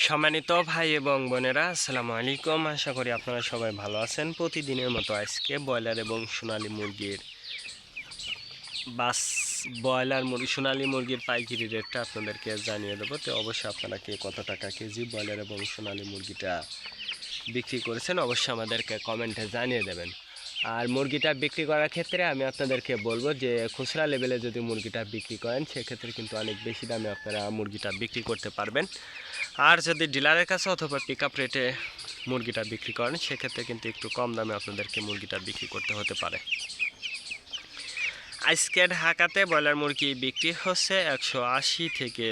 সম্মানিত ভাই এবং বোনেরা, আসসালামু আলাইকুম। আশা করি আপনারা সবাই ভালো আছেন। প্রতিদিনের মতো আজকে ব্রয়লার এবং সোনালী মুরগির বাস সোনালী মুরগির পাইকারি রেটটা আপনাদেরকে জানিয়ে দেবো। তো অবশ্যই আপনারা কে কত টাকা কেজি ব্রয়লার এবং সোনালী মুরগিটা বিক্রি করেছেন অবশ্যই আমাদেরকে কমেন্টে জানিয়ে দেবেন। আর মুরগিটা বিক্রি করার ক্ষেত্রে আমি আপনাদেরকে বলবো যে খুচরা লেভেলে যদি মুরগিটা বিক্রি করেন সেক্ষেত্রে কিন্তু অনেক বেশি দামে আপনারা মুরগিটা বিক্রি করতে পারবেন। আর যদি ডিলারের কাছে অথবা পিক আপ রেটে মুরগিটা বিক্রি করেন সেক্ষেত্রে কিন্তু একটু কম দামে আপনাদেরকে মুরগিটা বিক্রি করতে হতে পারে। আজকে ঢাকাতে ব্রয়লার মুরগি বিক্রি হচ্ছে 180 থেকে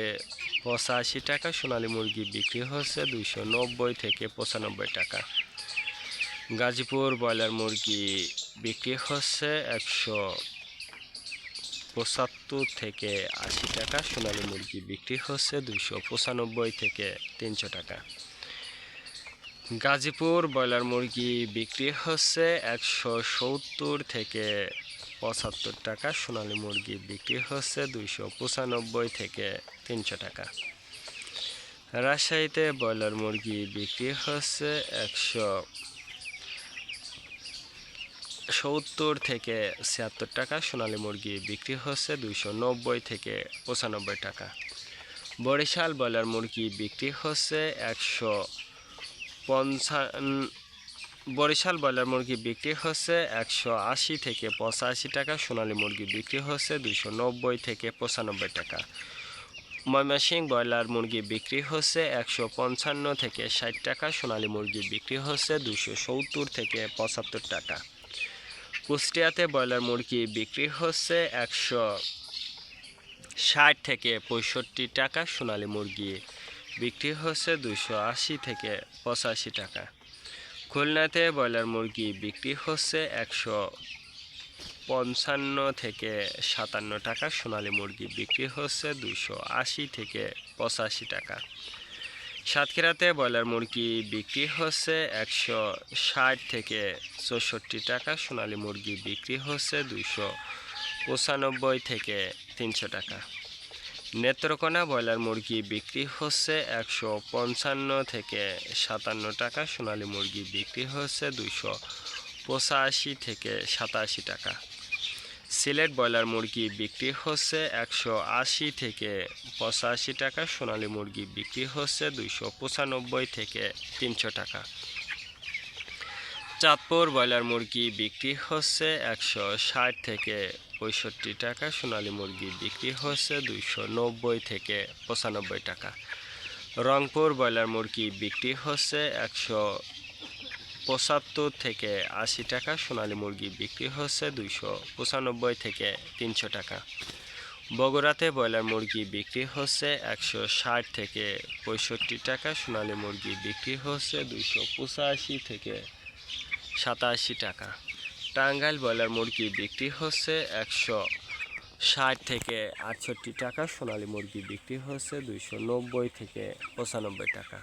85 টাকা, সোনালী মুরগি বিক্রি হচ্ছে 290 থেকে 95 টাকা। গাজীপুর ব্রয়লার মুরগি বিক্রি হচ্ছে 175 থেকে 80 টাকা, সোনালী মুরগি বিক্রি হচ্ছে 295 থেকে 300 টাকা। গাজীপুর ব্রয়লার মুরগি বিক্রি হচ্ছে 170 থেকে 75 টাকা, সোনালী মুরগি বিক্রি হচ্ছে 295 থেকে 300 টাকা। রাজশাহীতে ব্রয়লার মুরগি বিক্রি হচ্ছে 170 থেকে 76 টাকা, সোনালী মুরগি বিক্রি হচ্ছে 290 থেকে 95 টাকা। বরিশাল ব্রয়লার মুরগি বিক্রি হচ্ছে বরিশাল ব্রয়লার মুরগি বিক্রি হচ্ছে 180 থেকে 85 টাকা, সোনালী মুরগি বিক্রি হচ্ছে 290 থেকে 95 টাকা। ময়মনসিংহ ব্রয়লার মুরগি বিক্রি হচ্ছে 155 থেকে 60 টাকা, সোনালী মুরগি বিক্রি হচ্ছে 270 থেকে 75 টাকা। কুষ্টিয়াতে ব্রয়লার মুরগি বিক্রি হচ্ছে 160 থেকে 65 টাকা, সোনালী মুরগি বিক্রি হচ্ছে 280 থেকে 85 টাকা। খুলনাতে ব্রয়লার মুরগি বিক্রি হচ্ছে 155 থেকে 57 টাকা, সোনালী মুরগি বিক্রি হচ্ছে 280 থেকে 85 টাকা। সাতক্ষীরাতে ব্রয়লার মুরগি বিক্রি হচ্ছে 160 থেকে 64 টাকা, সোনালী মুরগি বিক্রি হচ্ছে 295 থেকে 300 টাকা। নেত্রকোনা ব্রয়লার মুরগি বিক্রি হচ্ছে 155 থেকে 57 টাকা, সোনালী মুরগি বিক্রি হচ্ছে 285 থেকে 87 টাকা। সিলেট ব্রয়লার মুরগি বিক্রি হচ্ছে 180 থেকে 85 টাকা, সোনালী মুরগি বিক্রি হচ্ছে 295 থেকে 300 টাকা। চাঁদপুর ব্রয়লার মুরগি বিক্রি হচ্ছে 160 থেকে 65 টাকা, সোনালী মুরগি বিক্রি হচ্ছে 290 থেকে 95 টাকা। রংপুর ব্রয়লার মুরগি বিক্রি হচ্ছে 175 থেকে 80 টাকা, সোনালী মুরগি বিক্রি হচ্ছে 295 থেকে 300 টাকা। বগুড়াতে ব্রয়লার মুরগি বিক্রি হচ্ছে 160 থেকে 65 টাকা, সোনালী মুরগি বিক্রি হচ্ছে 285 থেকে 87 টাকা। টাঙ্গাইল ব্রয়লার মুরগি বিক্রি হচ্ছে 160 থেকে 68 টাকা, সোনালী মুরগি বিক্রি হচ্ছে 290 থেকে 95 টাকা।